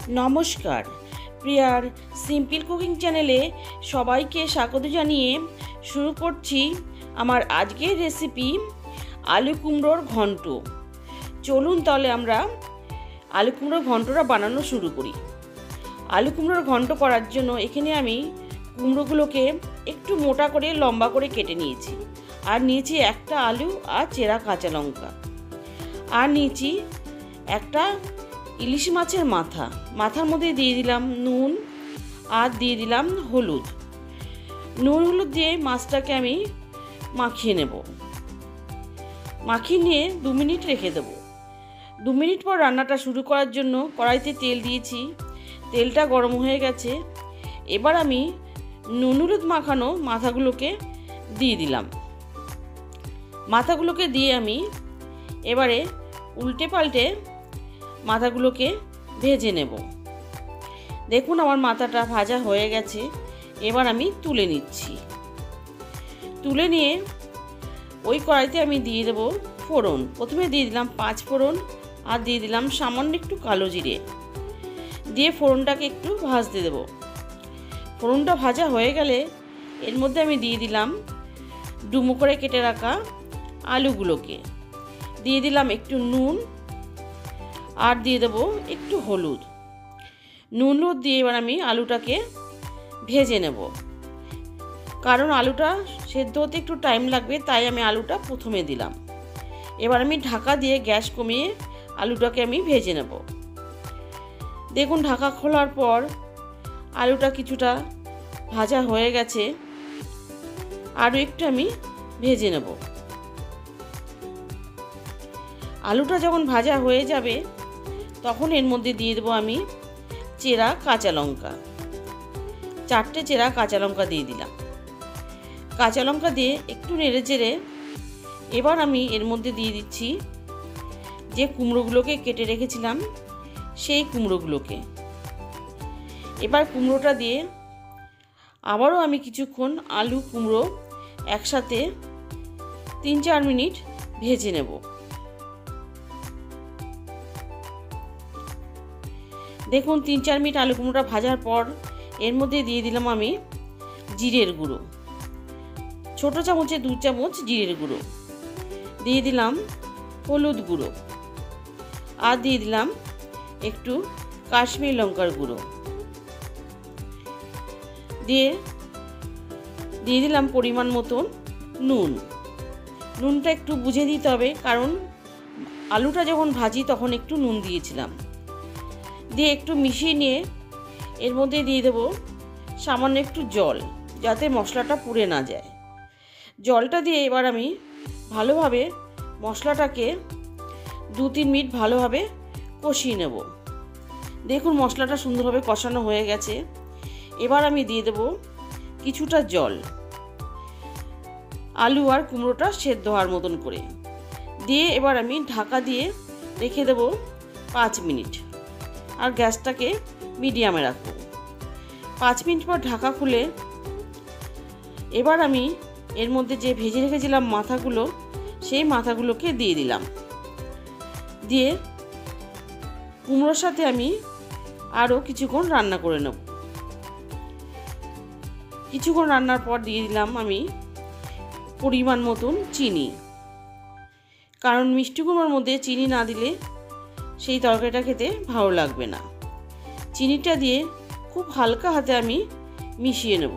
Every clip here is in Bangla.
নমস্কার, প্রিয়ার সিম্পল কুকিং চ্যানেলে সবাইকে স্বাগত জানিয়ে শুরু করছি আমার আজকের রেসিপি আলু কুমড়োর ঘন্ট। চলুন তাহলে আমরা আলু কুমড়োর ঘন্টটা বানানো শুরু করি। আলু কুমড়োর ঘন্ট করার জন্য এখানে আমি কুমড়োগুলোকে একটু মোটা করে লম্বা করে কেটে নিয়েছি, আর নিয়েছি একটা আলু আর চেরা কাঁচা লঙ্কা, আর নিয়েছি একটা ইলিশ মাছের মাথার মধ্যে দিয়ে দিলাম নুন আর দিয়ে দিলাম হলুদ। নুন হলুদ দিয়ে মাছটাকে আমি মাখিয়ে নেব। মাখিয়ে নিয়ে 2 মিনিট রেখে দেবো। 2 মিনিট পর রান্নাটা শুরু করার জন্য কড়াইতে তেল দিয়েছি। তেলটা গরম হয়ে গেছে। এবার আমি নুন হলুদ মাখানো মাথাগুলোকে দিয়ে দিলাম। মাথাগুলোকে দিয়ে আমি এবারে উল্টে পাল্টে মাথাগুলোকে ভেজে নেব। দেখুন আমার মাথাটা ভাজা হয়ে গেছে। এবার আমি তুলে নিচ্ছি। তুলে নিয়ে ওই কড়াইতে আমি দিয়ে দেব ফোড়ন। প্রথমে দিয়ে দিলাম 5 ফোড়ন, আর দিয়ে দিলাম সামান্য একটু কালো জিরে, দিয়ে ফোড়নটাকে একটু ভাজতে দেব। ফোড়নটা ভাজা হয়ে গেলে এর মধ্যে আমি দিয়ে দিলাম ডুমো করে কেটে রাখা আলুগুলোকে, দিয়ে দিলাম একটু নুন, আর দিয়ে দেবো একটু হলুদ। নুন হলুদ দিয়ে এবার আমি আলুটাকে ভেজে নেব, কারণ আলুটা সেদ্ধ হতে একটু টাইম লাগবে, তাই আমি আলুটা প্রথমে দিলাম। এবার আমি ঢাকা দিয়ে গ্যাস কমিয়ে আলুটাকে আমি ভেজে নেব। দেখুন ঢাকা খোলার পর আলুটা কিছুটা ভাজা হয়ে গেছে, আরও একটু আমি ভেজে নেব। আলুটা যখন ভাজা হয়ে যাবে তখন এর মধ্যে দিয়ে দেবো আমি চেরা কাঁচা লঙ্কা। 4টে চেরা কাঁচা লঙ্কা দিয়ে দিলাম। কাঁচা লঙ্কা দিয়ে একটু নেড়ে চেড়ে এবার আমি এর মধ্যে দিয়ে দিচ্ছি যে কুমড়োগুলোকে কেটে রেখেছিলাম, সেই কুমড়োগুলোকে। এবার কুমড়োটা দিয়ে আবারও আমি কিছুক্ষণ আলু কুমড়ো একসাথে 3-4 মিনিট ভেজে নেব। দেখুন 3-4 মিনিট আলু কুমড়োটা ভাজার পর এর মধ্যে দিয়ে দিলাম আমি জিরের গুঁড়ো। ছোট চামচে 2 চামচ জিরের গুঁড়ো, দিয়ে দিলাম হলুদ গুঁড়ো, আর দিয়ে দিলাম একটু কাশ্মীরি লঙ্কার গুঁড়ো, দিয়ে দিলাম পরিমাণ মতন নুন। নুনটা একটু বুঝে দিতে হবে, কারণ আলুটা যখন ভাজি তখন একটু নুন দিয়েছিলাম। দিয়ে একটু মিশিয়ে নিয়ে এর মধ্যে দিয়ে দেবো সামান্য একটু জল, যাতে মশলাটা পুড়ে না যায়। জলটা দিয়ে এবার আমি ভালোভাবে মশলাটাকে 2-3 মিনিট ভালোভাবে কষিয়ে নেব। দেখুন মশলাটা সুন্দরভাবে কষানো হয়ে গেছে। এবার আমি দিয়ে দেব কিছুটা জল, আলু আর কুমড়োটা সেদ্ধ হওয়ার মতন করে। দিয়ে এবার আমি ঢাকা দিয়ে রেখে দেব 5 মিনিট, আর গ্যাসটাকে মিডিয়ামে রাখবো। 5 মিনিট পর ঢাকা খুলে এবার আমি এর মধ্যে যে ভেজে রেখেছিলাম মাথাগুলো, সেই মাথাগুলোকে দিয়ে দিলাম। দিয়ে কুমড়োর সাথে আমি আরও কিছুক্ষণ রান্না করে নেব। কিছুক্ষণ রান্নার পর দিয়ে দিলাম আমি পরিমাণ মতন চিনি, কারণ মিষ্টি কুমড়োর মধ্যে চিনি না দিলে সেই তরকারিটা খেতে ভালো লাগবে না। চিনিটা দিয়ে খুব হালকা হাতে আমি মিশিয়ে নেব,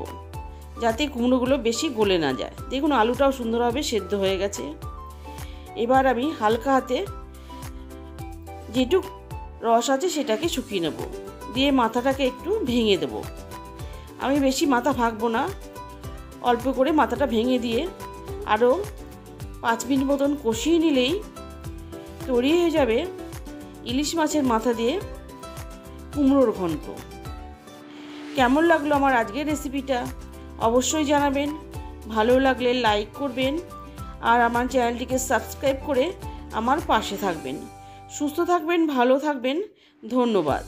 যাতে কুমড়োগুলো বেশি গলে না যায়। দেখুন আলুটাও সুন্দরভাবে সেদ্ধ হয়ে গেছে। এবার আমি হালকা হাতে যেটুক রস আছে সেটাকে শুকিয়ে নেব, দিয়ে মাথাটাকে একটু ভেঙে দেব। আমি বেশি মাথা ভাঙবো না, অল্প করে মাথাটা ভেঙে দিয়ে আরও 5 মিনিট মতন কষিয়ে নিলেই তৈরি হয়ে যাবে ইলিশ মাছের মাথা দিয়ে কুমড়োর ঘন্ট। কেমন লাগলো আমার আজকের রেসিপিটা অবশ্যই জানাবেন। ভালো লাগলে লাইক করবেন, আর আমার চ্যানেলটিকে সাবস্ক্রাইব করে আমার পাশে থাকবেন। সুস্থ থাকবেন, ভালো থাকবেন। ধন্যবাদ।